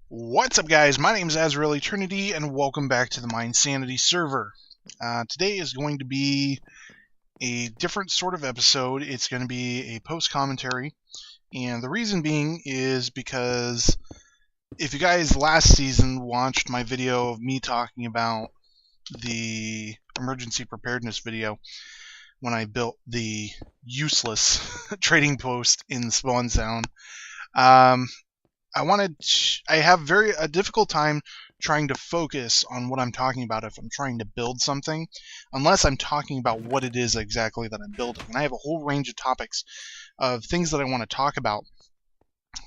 What's up, guys? My name is Azraeleternity, and welcome back to the MineSanity server. Today is going to be a different sort of episode. It's going to be a post-commentary, and the reason being is because if you guys last season watched my video of me talking about the emergency preparedness video when I built the useless trading post in the spawn zone, um, I have a difficult time trying to focus on what I'm talking about if I'm trying to build something, unless I'm talking about what it is exactly that I'm building. And I have a whole range of topics of things that I want to talk about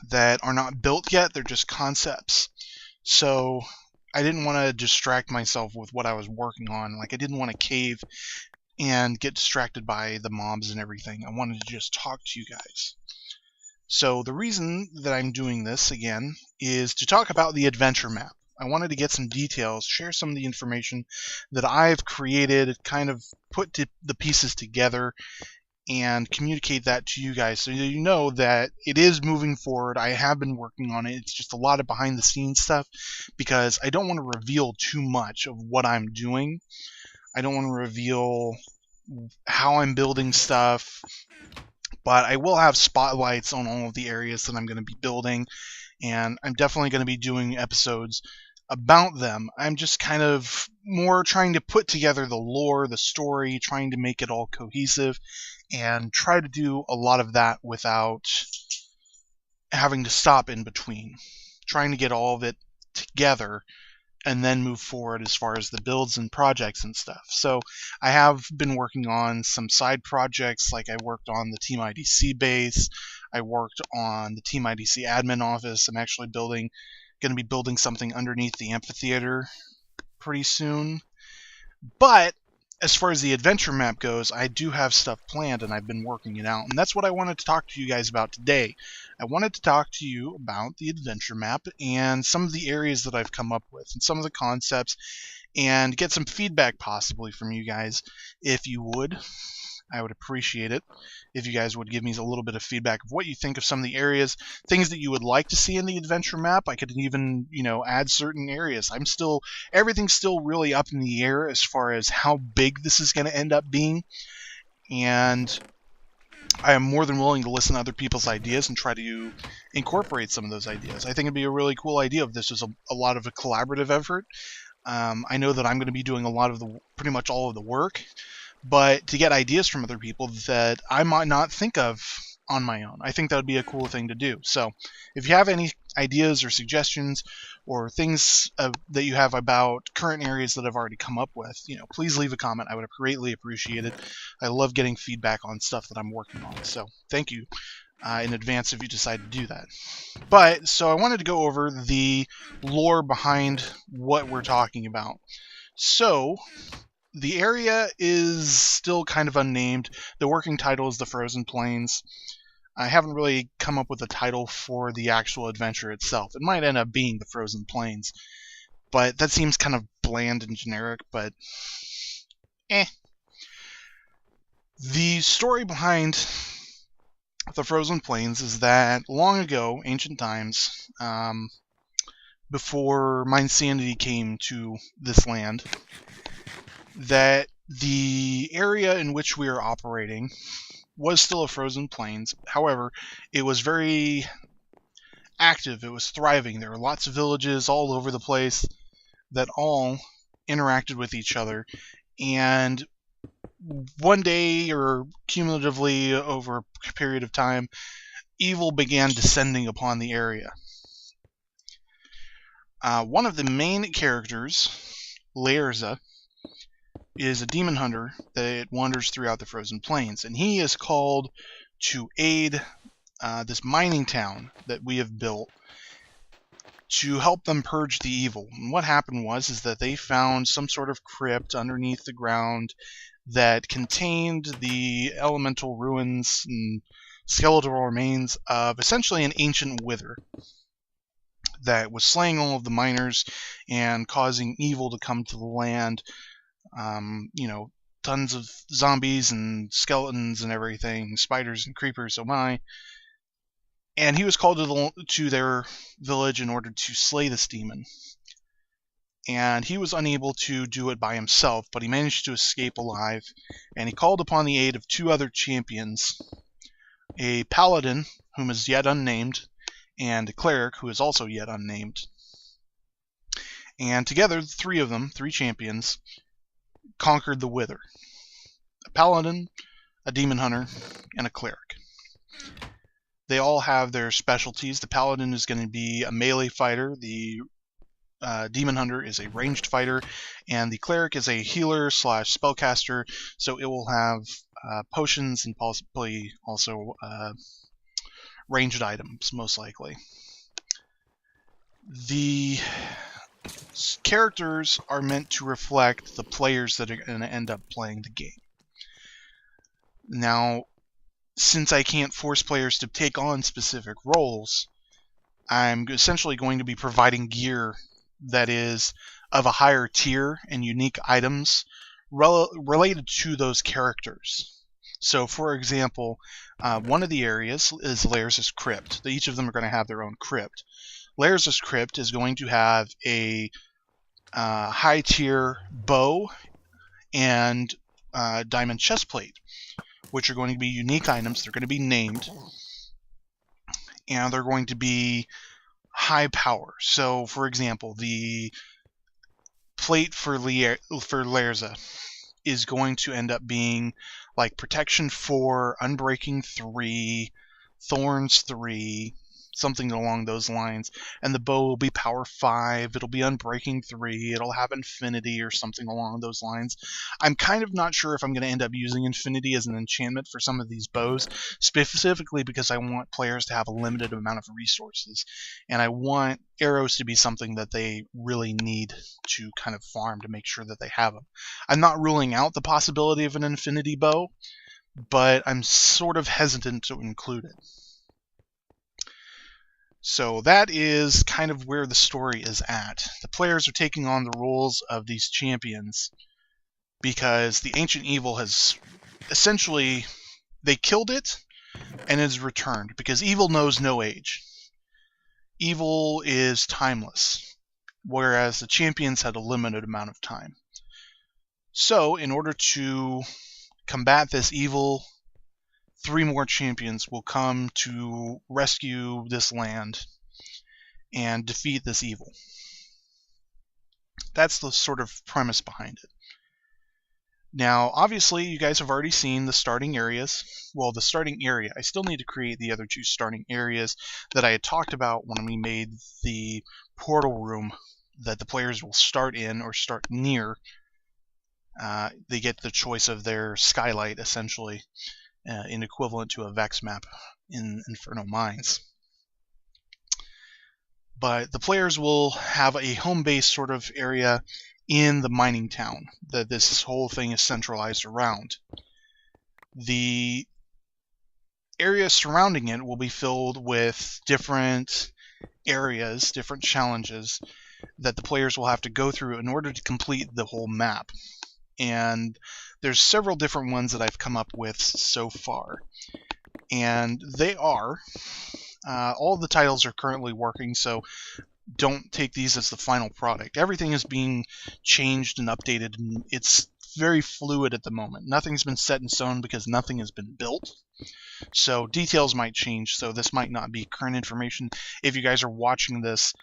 that are not built yet, they're just concepts. So I didn't want to distract myself with what I was working on. Like, I didn't want to cave and get distracted by the mobs and everything. I wanted to just talk to you guys. So the reason that I'm doing this again is to talk about the adventure map. I wanted to get some details, share some of the information that I've created, kind of put the pieces together, and communicate that to you guys so you know that it is moving forward. I have been working on it. It's just a lot of behind the scenes stuff because I don't want to reveal too much of what I'm doing. I don't want to reveal how I'm building stuff, but I will have spotlights on all of the areas that I'm going to be building, and I'm definitely going to be doing episodes about them. I'm just kind of more trying to put together the lore, the story, trying to make it all cohesive, and try to do a lot of that without having to stop in between. Trying to get all of it together and then move forward as far as the builds and projects and stuff. So I have been working on some side projects, like I worked on the Team IDC base, I worked on the Team IDC admin office. I'm actually going to be building something underneath the amphitheater pretty soon. But as far as the adventure map goes, I do have stuff planned and I've been working it out. And that's what I wanted to talk to you guys about today. I wanted to talk to you about the adventure map and some of the areas that I've come up with and some of the concepts, and get some feedback possibly from you guys. If you would, I would appreciate it if you guys would give me a little bit of feedback of what you think of some of the areas, things that you would like to see in the adventure map. I could even, add certain areas. Everything's still really up in the air as far as how big this is going to end up being, and I am more than willing to listen to other people's ideas and try to incorporate some of those ideas. I think it'd be a really cool idea if this was a lot of a collaborative effort. I know that I'm going to be doing pretty much all of the work, but to get ideas from other people that I might not think of on my own, I think that would be a cool thing to do. So if you have any ideas or suggestions or things that you have about current areas that I've already come up with, please leave a comment. I would greatly appreciate it. I love getting feedback on stuff that I'm working on. So thank you in advance if you decide to do that. So I wanted to go over the lore behind what we're talking about. So the area is still kind of unnamed. The working title is the Frozen Plains. I haven't really come up with a title for the actual adventure itself. It might end up being the Frozen Plains, but that seems kind of bland and generic, but The story behind the Frozen Plains is that long ago, ancient times, before MineSanity came to this land, that the area in which we are operating was still a frozen plains. However, it was very active. It was thriving. There were lots of villages all over the place that all interacted with each other. And one day, or cumulatively over a period of time, evil began descending upon the area. One of the main characters, Laerza, is a demon hunter that wanders throughout the frozen plains, and he is called to aid this mining town that we have built to help them purge the evil. And what happened is that they found some sort of crypt underneath the ground that contained the elemental ruins and skeletal remains of essentially an ancient wither that was slaying all of the miners and causing evil to come to the land. Tons of zombies and skeletons and everything, spiders and creepers, oh my. And he was called to their village in order to slay this demon. And he was unable to do it by himself, but he managed to escape alive, and he called upon the aid of 2 other champions, a paladin, whom is yet unnamed, and a cleric, who is also yet unnamed. And together, the 3 of them, 3 champions, conquered the Wither. A paladin, a demon hunter, and a cleric. They all have their specialties. The paladin is going to be a melee fighter, the demon hunter is a ranged fighter, and the cleric is a healer / spellcaster, so it will have potions and possibly also ranged items, most likely. The characters are meant to reflect the players that are going to end up playing the game. Now, since I can't force players to take on specific roles, I'm essentially going to be providing gear that is of a higher tier and unique items related to those characters. So, for example, one of the areas is Lairs' Crypt. Each of them are going to have their own crypt. Lairs' Crypt is going to have a high tier bow and diamond chestplate, which are going to be unique items. They're going to be named, and they're going to be high power. So, for example, the plate for Laerza is going to end up being like Protection 4, Unbreaking 3, Thorns 3, something along those lines. And the bow will be Power 5, it'll be Unbreaking 3, it'll have Infinity or something along those lines. I'm kind of not sure if I'm going to end up using Infinity as an enchantment for some of these bows, specifically because I want players to have a limited amount of resources, and I want arrows to be something that they really need to kind of farm to make sure that they have them. I'm not ruling out the possibility of an Infinity bow, but I'm sort of hesitant to include it. So that is kind of where the story is at. The players are taking on the roles of these champions because the ancient evil has essentially, they killed it and is returned, because evil knows no age. Evil is timeless, whereas the champions had a limited amount of time. So in order to combat this evil, 3 more champions will come to rescue this land and defeat this evil. That's the sort of premise behind it. Now, obviously, you guys have already seen the starting areas. Well, the starting area. I still need to create the other 2 starting areas that I had talked about when we made the portal room that the players will start in or start near. They get the choice of their skylight, essentially, in equivalent to a Vex map in Inferno Mines. But the players will have a home base sort of area in the mining town that this whole thing is centralized around. The area surrounding it will be filled with different areas, different challenges that the players will have to go through in order to complete the whole map. And there's several different ones that I've come up with so far. And they are, all the titles are currently working, so don't take these as the final product. Everything is being changed and updated, and it's very fluid at the moment. Nothing's been set in stone because nothing has been built. So details might change, so this might not be current information if you guys are watching this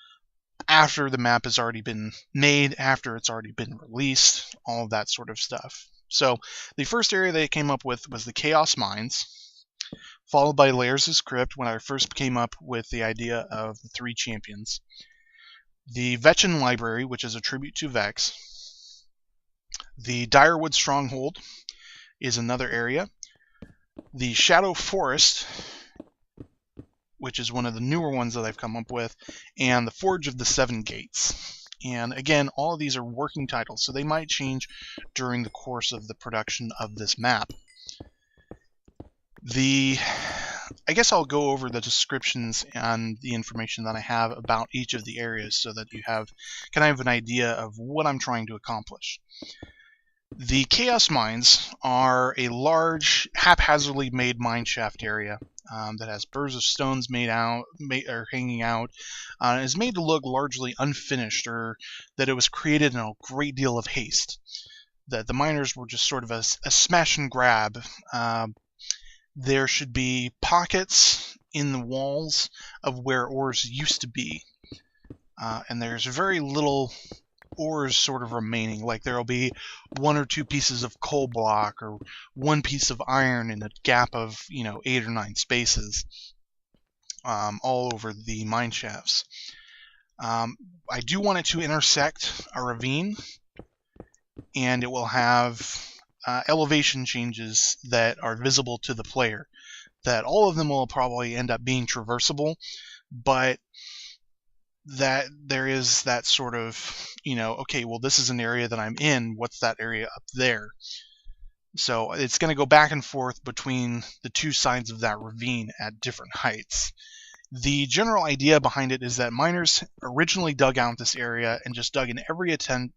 after the map has already been made, after it's already been released, all of that sort of stuff. So the first area they came up with was the Chaos Mines, followed by Lairs' Crypt when I first came up with the idea of the 3 champions. The Vetchin Library, which is a tribute to Vex. The Direwood Stronghold is another area. The Shadow Forest, which is one of the newer ones that I've come up with, and the Forge of the 7 Gates. And again, all of these are working titles, so they might change during the course of the production of this map. I guess I'll go over the descriptions and the information that I have about each of the areas so that you can have an idea of what I'm trying to accomplish. The Chaos Mines are a large, haphazardly made mineshaft area that has burrs of stones or hanging out. And is made to look largely unfinished, or that it was created in a great deal of haste. That the miners were just sort of a smash and grab. There should be pockets in the walls of where ores used to be, and there's very little ores sort of remaining. Like there'll be one or two pieces of coal block or one piece of iron in a gap of 8 or 9 spaces, all over the mine shafts. I do want it to intersect a ravine, and it will have elevation changes that are visible to the player. That all of them will probably end up being traversable, but that there is that sort of, okay, well, this is an area that I'm in, what's that area up there? So it's going to go back and forth between the two sides of that ravine at different heights. The general idea behind it is that miners originally dug out this area and just dug in every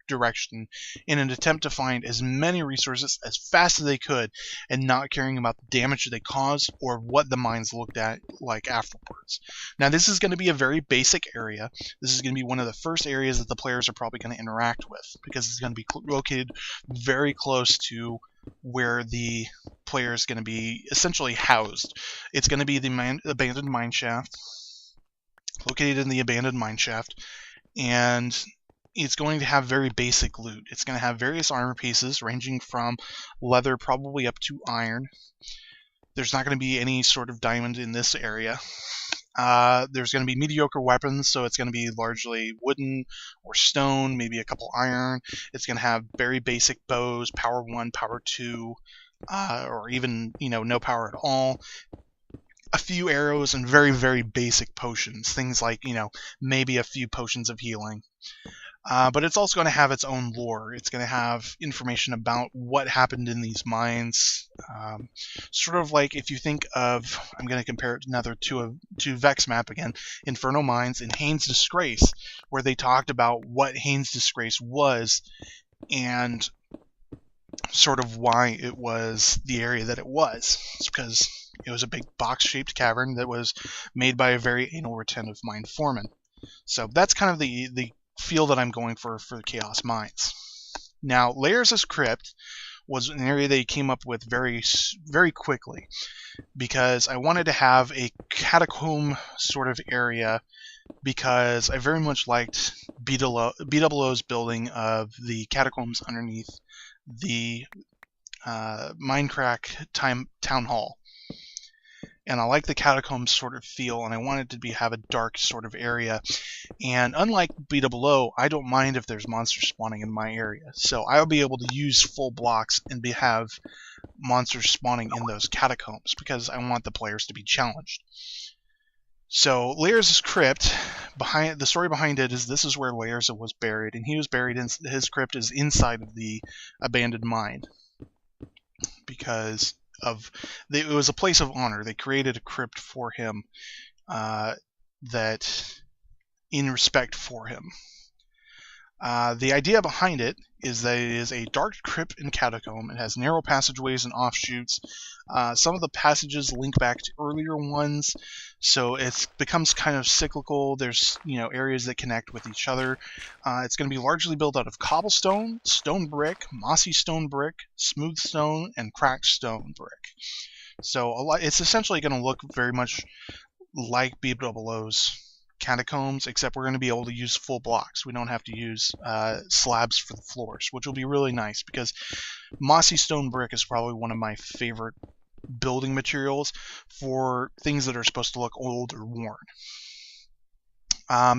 direction in an attempt to find as many resources as fast as they could, and not caring about the damage they caused or what the mines looked at like afterwards. Now, this is going to be a very basic area. This is going to be one of the first areas that the players are probably going to interact with, because it's going to be located very close to where the player is going to be essentially housed. It's going to be the abandoned mine shaft, located in the abandoned mine shaft, and it's going to have very basic loot. It's going to have various armor pieces ranging from leather probably up to iron. There's not going to be any sort of diamond in this area. There's going to be mediocre weapons, so it's going to be largely wooden or stone, maybe a couple iron. It's going to have very basic bows, power 1, power 2, or even, no power at all. A few arrows and very, very basic potions. Things like, maybe a few potions of healing. But it's also going to have its own lore. It's going to have information about what happened in these mines. Sort of like if you think of, I'm going to compare it to Vex map again, Inferno Mines in Hane's Disgrace, where they talked about what Hane's Disgrace was and sort of why it was the area that it was. It's because it was a big box-shaped cavern that was made by a very anal retentive mine foreman. So that's kind of the feel that I'm going for the Chaos Mines. Now, Layers' Crypt was an area they came up with very, very quickly, because I wanted to have a catacomb sort of area, because I very much liked BWO's building of the catacombs underneath the Minecraft Town Hall. And I like the catacombs sort of feel, and I wanted to have a dark sort of area. And unlike BWO, I don't mind if there's monsters spawning in my area. So I'll be able to use full blocks and have monsters spawning in those catacombs, because I want the players to be challenged. So Layers' Crypt, the story behind it is this is where Layers was buried, and he was buried his crypt is inside of the abandoned mine, because it was a place of honor. They created a crypt for him, that in respect for him. The idea behind it is that it is a dark crypt and catacomb. It has narrow passageways and offshoots. Some of the passages link back to earlier ones, so it becomes kind of cyclical. There's areas that connect with each other. It's going to be largely built out of cobblestone, stone brick, mossy stone brick, smooth stone, and cracked stone brick. So it's essentially going to look very much like BWO's catacombs, except we're going to be able to use full blocks. We don't have to use slabs for the floors, which will be really nice, because mossy stone brick is probably one of my favorite building materials for things that are supposed to look old or worn.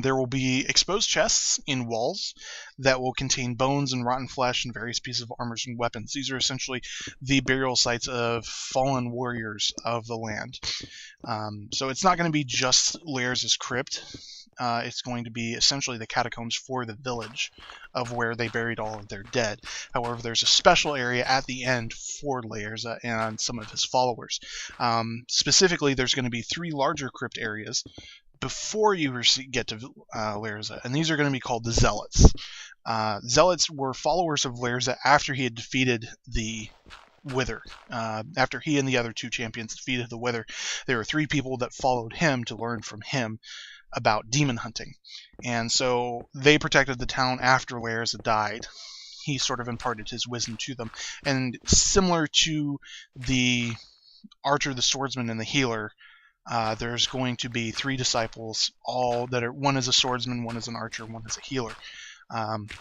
There will be exposed chests in walls that will contain bones and rotten flesh and various pieces of armors and weapons. These are essentially the burial sites of fallen warriors of the land. So it's not going to be just Layers' Crypt. It's going to be essentially the catacombs for the village of where they buried all of their dead. However, there's a special area at the end for Layers and some of his followers. Specifically, there's going to be 3 larger crypt areas before you get to Lerza, and these are going to be called the Zealots. Zealots were followers of Lerza after he had defeated the Wither. After he and the other 2 champions defeated the Wither, there were 3 people that followed him to learn from him about demon hunting. And so they protected the town after Lerza died. He sort of imparted his wisdom to them. And similar to the archer, the swordsman, and the healer, there's going to be 3 disciples, all that are, one is a swordsman, one is an archer, one is a healer,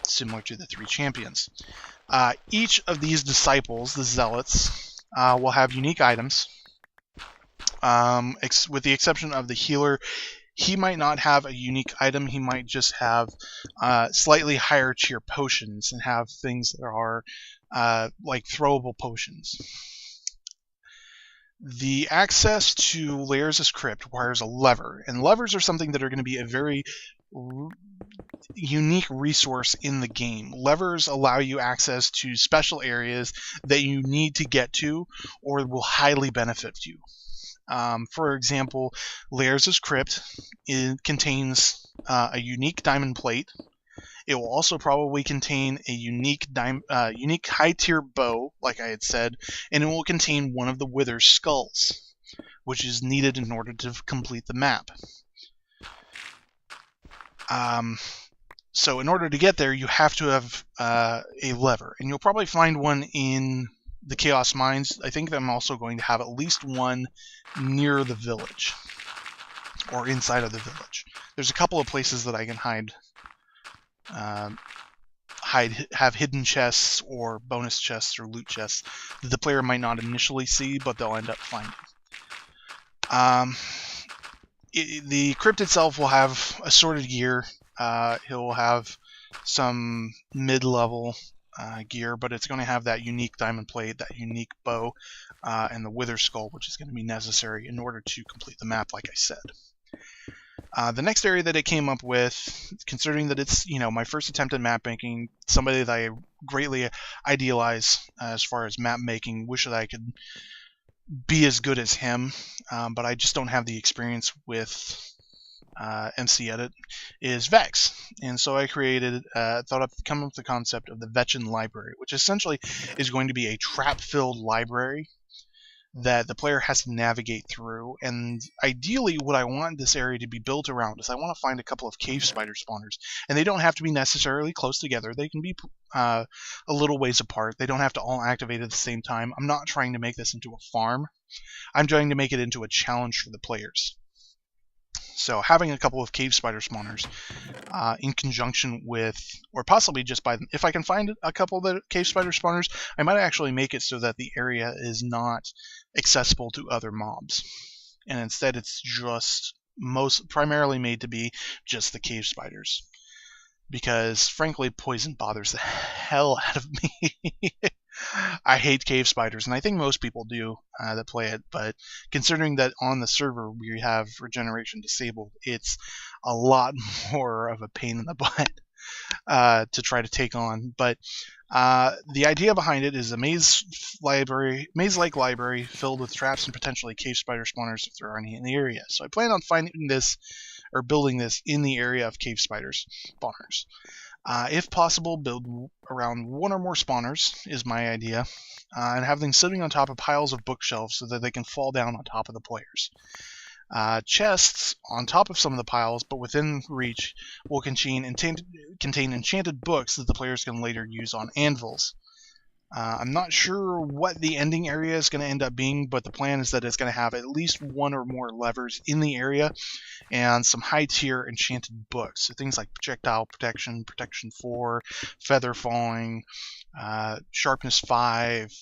similar to the 3 champions. Each of these disciples, the Zealots, will have unique items, with the exception of the healer. He might not have a unique item. He might just have slightly higher tier potions and have things that are like throwable potions. The access to Lerza's Crypt requires a lever, and levers are something that are going to be a very unique resource in the game. Levers allow you access to special areas that you need to get to or will highly benefit you. For example, Lerza's Crypt contains a unique diamond plate. It will also probably contain a unique high-tier bow, like I had said, and it will contain one of the Wither's skulls, which is needed in order to complete the map. So in order to get there, you have to have a lever, and you'll probably find one in the Chaos Mines. I think I'm also going to have at least one near the village, or inside of the village. There's a couple of places that I can have hidden chests or bonus chests or loot chests that the player might not initially see, but they'll end up finding. The crypt itself will have assorted gear. He'll have some mid-level gear, but it's going to have that unique diamond plate, that unique bow, and the Wither skull, which is going to be necessary in order to complete the map, like I said. The next area that I came up with, considering that it's my first attempt at map making, somebody that I greatly idealize as far as map making, wish that I could be as good as him, but I just don't have the experience with MC Edit, is Vex. And so I come up with the concept of the Vetchin Library, which essentially is going to be a trap-filled library that the player has to navigate through. And ideally what I want this area to be built around is I want to find a couple of cave spider spawners, and they don't have to be necessarily close together. They can be a little ways apart. They don't have to all activate at the same time. I'm not trying to make this into a farm. I'm trying to make it into a challenge for the players. So having a couple of cave spider spawners in conjunction with, or possibly just by, if I can find a couple of the cave spider spawners, I might actually make it so that the area is not accessible to other mobs. And instead it's just primarily made to be just the cave spiders. Because frankly, poison bothers the hell out of me. I hate cave spiders, and I think most people do that play it, but considering that on the server we have regeneration disabled, it's a lot more of a pain in the butt to try to take on. But the idea behind it is a maze-like library filled with traps and potentially cave spider spawners if there are any in the area. So I plan on finding this, or building this, in the area of cave spiders spawners. If possible, build around one or more spawners is my idea, and have them sitting on top of piles of bookshelves so that they can fall down on top of the players. Chests on top of some of the piles, but within reach, will contain enchanted books that the players can later use on anvils. I'm not sure what the ending area is going to end up being, but the plan is that it's going to have at least one or more levers in the area, and some high-tier enchanted books. So things like Projectile Protection, Protection 4, Feather Falling, Sharpness 5,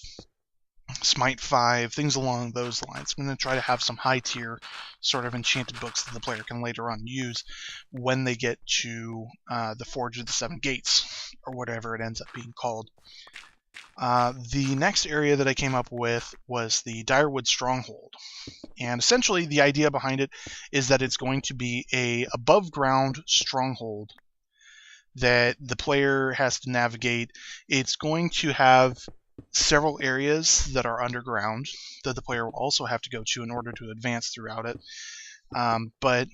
Smite 5, things along those lines. I'm going to try to have some high-tier sort of enchanted books that the player can later on use when they get to the Forge of the Seven Gates, or whatever it ends up being called. The next area that I came up with was the Direwood Stronghold. And essentially the idea behind it is that it's going to be a above-ground stronghold that the player has to navigate. It's going to have several areas that are underground that the player will also have to go to in order to advance throughout it. But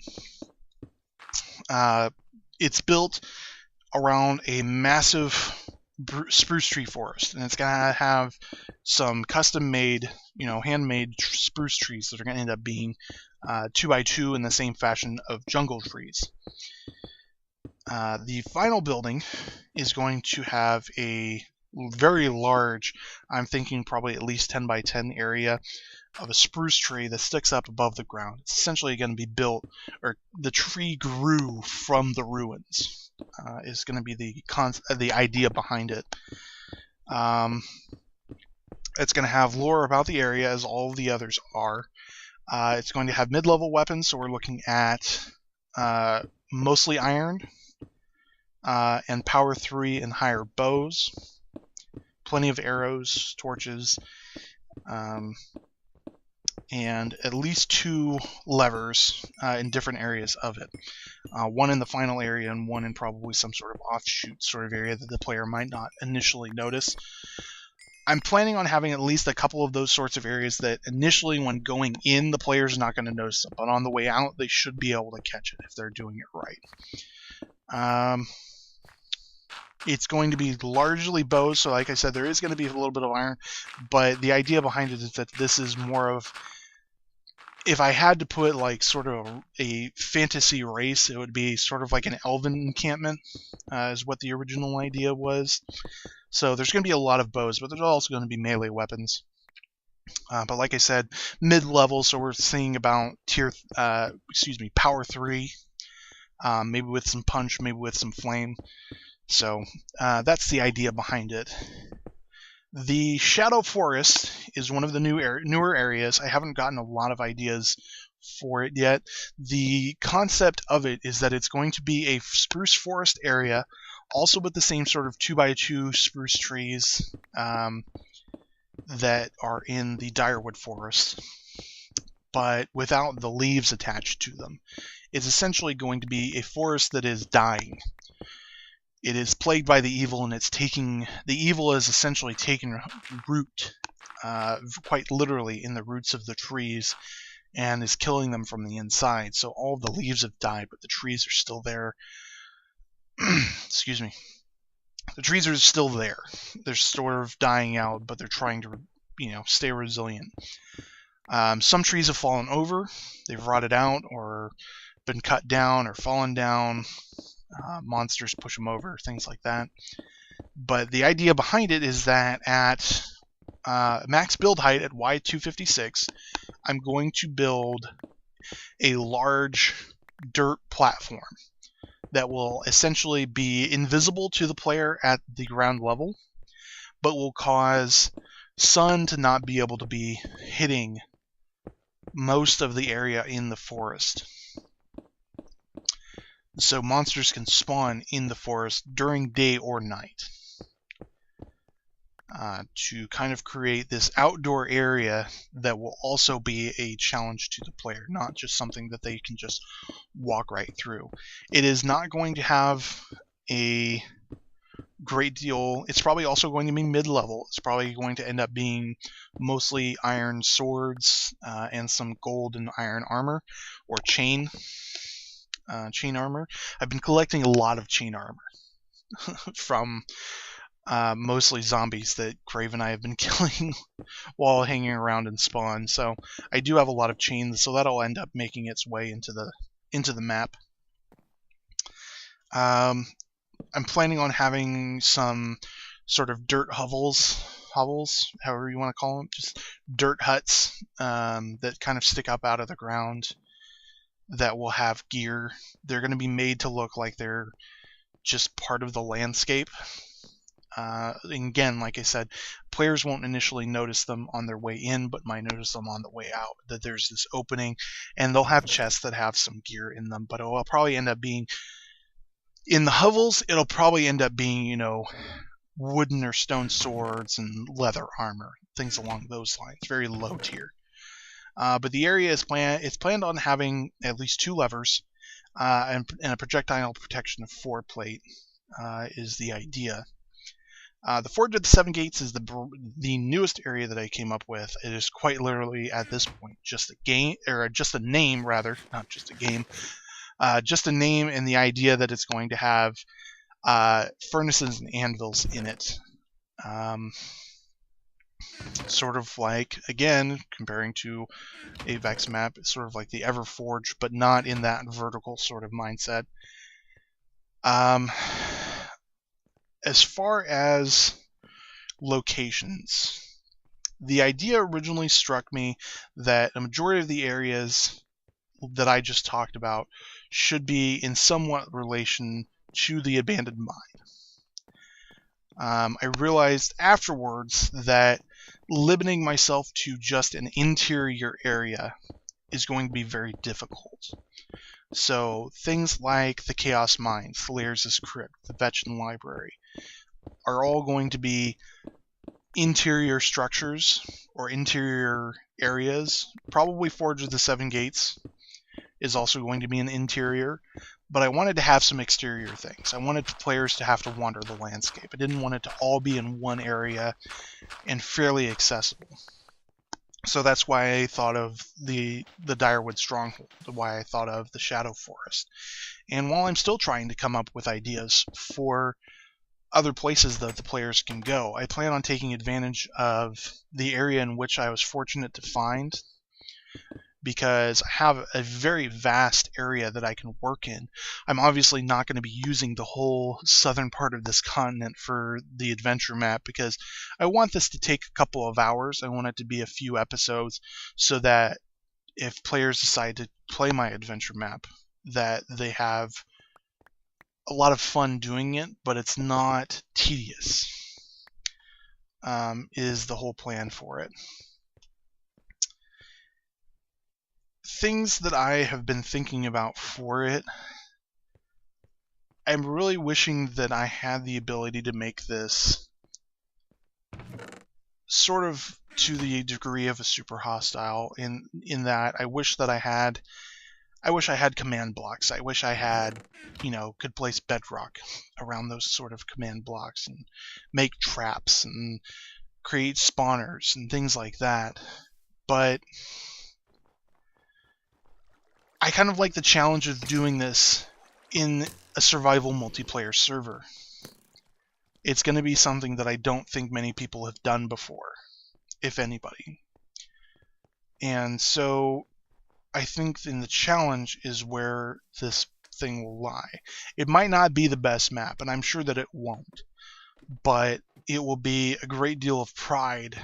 It's built around a massive spruce tree forest, and it's gonna have some custom-made, handmade spruce trees that are gonna end up being 2x2 in the same fashion of jungle trees. The final building is going to have a very large, I'm thinking probably at least 10 by 10 area of a spruce tree that sticks up above the ground. It's essentially going to be built, or the tree grew from the ruins, is going to be the idea behind it. It's going to have lore about the area, as all of the others are. It's going to have mid-level weapons, so we're looking at mostly iron, and power 3 and higher bows. Plenty of arrows, torches, and at least 2 levers in different areas of it. One in the final area and one in probably some sort of offshoot sort of area that the player might not initially notice. I'm planning on having at least a couple of those sorts of areas that initially when going in, the player's not going to notice them, but on the way out, they should be able to catch it if they're doing it right. It's going to be largely bows, so like I said, there is going to be a little bit of iron, but the idea behind it is that this is more of, if I had to put like sort of a fantasy race, it would be sort of like an elven encampment, is what the original idea was. So there's going to be a lot of bows, but there's also going to be melee weapons. But like I said, mid-level, so we're seeing about power 3, maybe with some punch, maybe with some flame. So that's the idea behind it. The Shadow Forest is one of the newer areas. I haven't gotten a lot of ideas for it yet. The concept of it is that it's going to be a spruce forest area, also with the same sort of 2x2 spruce trees that are in the Direwood Forest, but without the leaves attached to them. It's essentially going to be a forest that is dying. It is plagued by the evil, and the evil is essentially taken root, quite literally, in the roots of the trees, and is killing them from the inside. So all of the leaves have died, but the trees are still there. Excuse me. The trees are still there. They're sort of dying out, but they're trying to, stay resilient. Some trees have fallen over. They've rotted out, or been cut down, or fallen down. Monsters push them over, things like that. But the idea behind it is that at max build height at Y256, I'm going to build a large dirt platform that will essentially be invisible to the player at the ground level, but will cause sun to not be able to be hitting most of the area in the forest. So monsters can spawn in the forest during day or night, to kind of create this outdoor area that will also be a challenge to the player, not just something that they can just walk right through. It is not going to have a great deal. It's probably also going to be mid-level. It's probably going to end up being mostly iron swords and some gold and iron armor, or chain armor. I've been collecting a lot of chain armor from mostly zombies that Crave and I have been killing while hanging around in spawn. So I do have a lot of chains, so that'll end up making its way into the map. I'm planning on having some sort of dirt hovels, however you want to call them, just dirt huts that kind of stick up out of the ground, that will have gear. They're going to be made to look like they're just part of the landscape. Again, like I said, players won't initially notice them on their way in, but might notice them on the way out, that there's this opening, and they'll have chests that have some gear in them, but it'll probably end up being, in the hovels, it'll probably end up being, wooden or stone swords and leather armor, things along those lines, very low tier. But the area is planned on having at least 2 levers and a projectile protection of 4 plate is the idea. The Forge of the Seven Gates is the newest area that I came up with. It is quite literally at this point just a game, or just a name rather, not just a game. just a name and the idea that it's going to have furnaces and anvils in it. Sort of like, again, comparing to a Vex map, it's sort of like the Everforge, but not in that vertical sort of mindset. As far as locations, the idea originally struck me that a majority of the areas that I just talked about should be in somewhat relation to the abandoned mine. I realized afterwards that limiting myself to just an interior area is going to be very difficult. So things like the Chaos Mines, the Lair's Crypt, the Vetchin Library are all going to be interior structures or interior areas. Probably Forge of the Seven Gates is also going to be an interior, but I wanted to have some exterior things. I wanted players to have to wander the landscape. I didn't want it to all be in one area and fairly accessible. So that's why I thought of the Direwood Stronghold, why I thought of the Shadow Forest. And while I'm still trying to come up with ideas for other places that the players can go, I plan on taking advantage of the area in which I was fortunate to find, because I have a very vast area that I can work in. I'm obviously not going to be using the whole southern part of this continent for the adventure map, because I want this to take a couple of hours. I want it to be a few episodes, so that if players decide to play my adventure map, that they have a lot of fun doing it, but it's not tedious, is the whole plan for it. Things that I have been thinking about for it, I'm really wishing that I had the ability to make this sort of to the degree of a super hostile, in that I wish I had command blocks. I wish I had, could place bedrock around those sort of command blocks and make traps and create spawners and things like that. But I kind of like the challenge of doing this in a survival multiplayer server. It's going to be something that I don't think many people have done before, if anybody. And so I think in the challenge is where this thing will lie. It might not be the best map, and I'm sure that it won't, but it will be a great deal of pride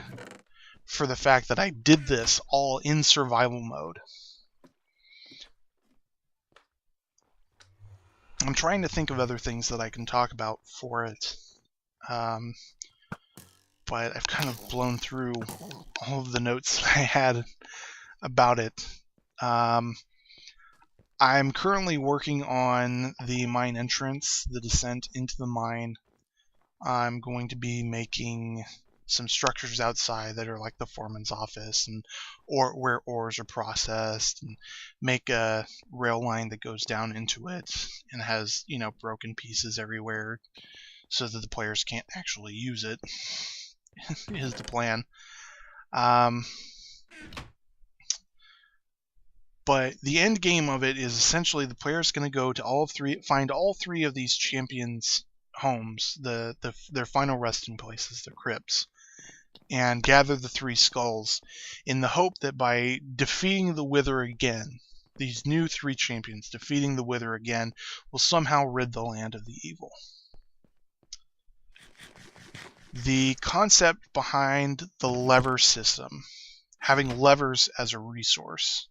for the fact that I did this all in survival mode. I'm trying to think of other things that I can talk about for it, but I've kind of blown through all of the notes that I had about it. I'm currently working on the mine entrance, the descent into the mine. I'm going to be making some structures outside that are like the foreman's office, and or where ores are processed, and make a rail line that goes down into it and has, broken pieces everywhere so that the players can't actually use it. Is the plan. But the end game of it is essentially the player's going to go to find all three of these champions' homes, their final resting places, their crypts, and gather the 3 skulls in the hope that by defeating the Wither again, these new 3 champions defeating the Wither again, will somehow rid the land of the evil. The concept behind the lever system, having levers as a resource,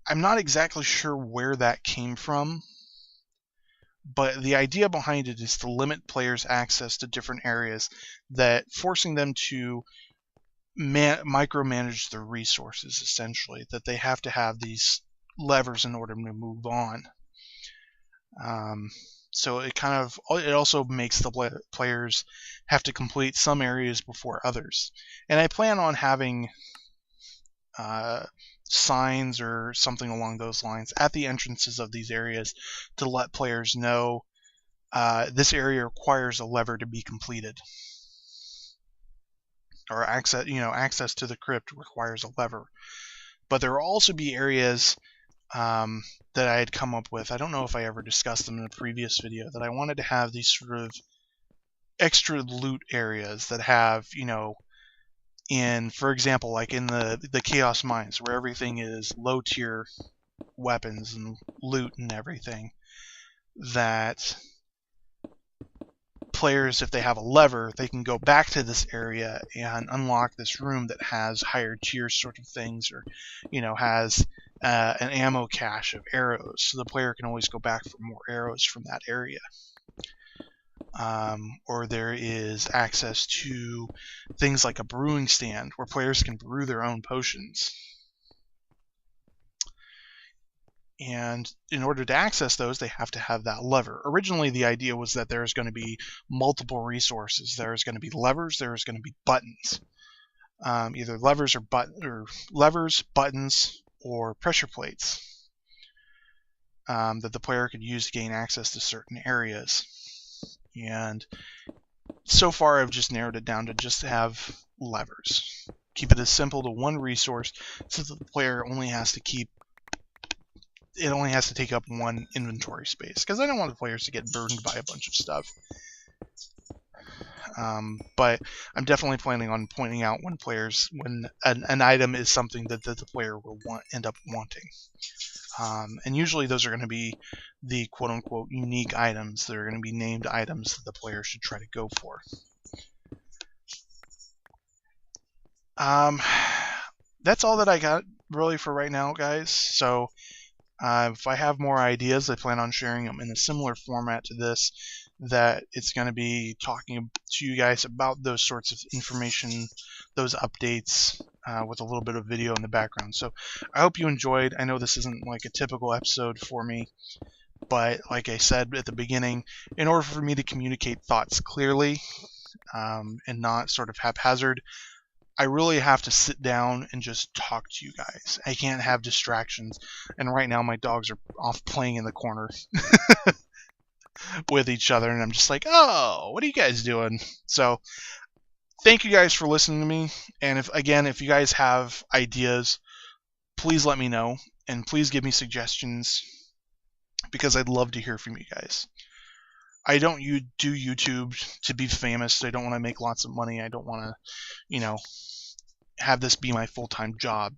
I'm not exactly sure where that came from, but the idea behind it is to limit players' access to different areas, that forcing them to micromanage their resources, essentially, that they have to have these levers in order to move on. So it also makes the players have to complete some areas before others. And I plan on having signs or something along those lines at the entrances of these areas to let players know this area requires a lever to be completed, or access to the crypt requires a lever. But there will also be areas that I had come up with. I don't know if I ever discussed them in a previous video, that I wanted to have these sort of extra loot areas that have, you know, for example, like in the Chaos Mines, where everything is low tier weapons and loot and everything, that players, if they have a lever, they can go back to this area and unlock this room that has higher tier sort of things, or, you know, has an ammo cache of arrows, so the player can always go back for more arrows from that area. Or there is access to things like a brewing stand where players can brew their own potions. And in order to access those, they have to have that lever. Originally, the idea was that there's going to be multiple resources. There's going to be levers, there's going to be buttons. Either levers or levers, buttons, or pressure plates that the player could use to gain access to certain areas. And so far, I've just narrowed it down to just have levers. Keep it as simple to one resource, so that the player only has to take up one inventory space, because I don't want the players to get burdened by a bunch of stuff. But I'm definitely planning on pointing out when an item is something that the player will end up wanting. And usually those are going to be the quote-unquote unique items that are going to be named items that the player should try to go for. That's all that I got really for right now, guys. So if I have more ideas, I plan on sharing them in a similar format to this, that it's going to be talking to you guys about those sorts of information, those updates, with a little bit of video in the background. So I hope you enjoyed. I know this isn't like a typical episode for me, but like I said at the beginning, in order for me to communicate thoughts clearly and not sort of haphazard, I really have to sit down and just talk to you guys. I can't have distractions. And right now my dogs are off playing in the corner with each other, and I'm just like, oh, what are you guys doing? So thank you guys for listening to me. And if you guys have ideas, please let me know, and please give me suggestions, because I'd love to hear from you guys. I don't do YouTube to be famous. I don't want to make lots of money. I don't want to, you know, have this be my full-time job.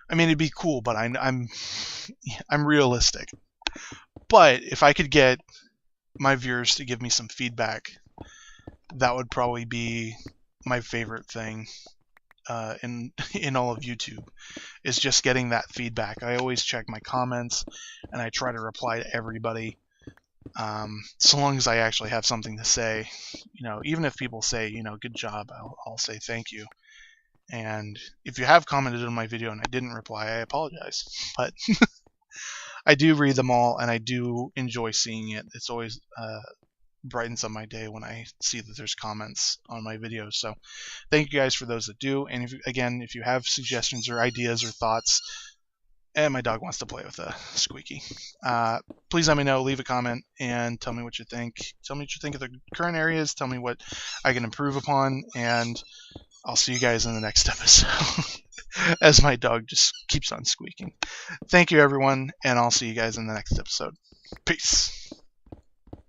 I mean, it'd be cool, but I'm realistic. But if I could get my viewers to give me some feedback, that would probably be my favorite thing in all of YouTube, is just getting that feedback. I always check my comments, and I try to reply to everybody. So long as I actually have something to say, you know, even if people say, you know, good job, I'll say thank you. And if you have commented on my video and I didn't reply, I apologize. But I do read them all, and I do enjoy seeing it. It's always brightens up my day when I see that there's comments on my videos. So thank you guys for those that do. And if you have suggestions or ideas or thoughts, and my dog wants to play with a squeaky, please let me know. Leave a comment and tell me what you think. Tell me what you think of the current areas. Tell me what I can improve upon, and I'll see you guys in the next episode. As my dog just keeps on squeaking. Thank you, everyone, and I'll see you guys in the next episode. Peace.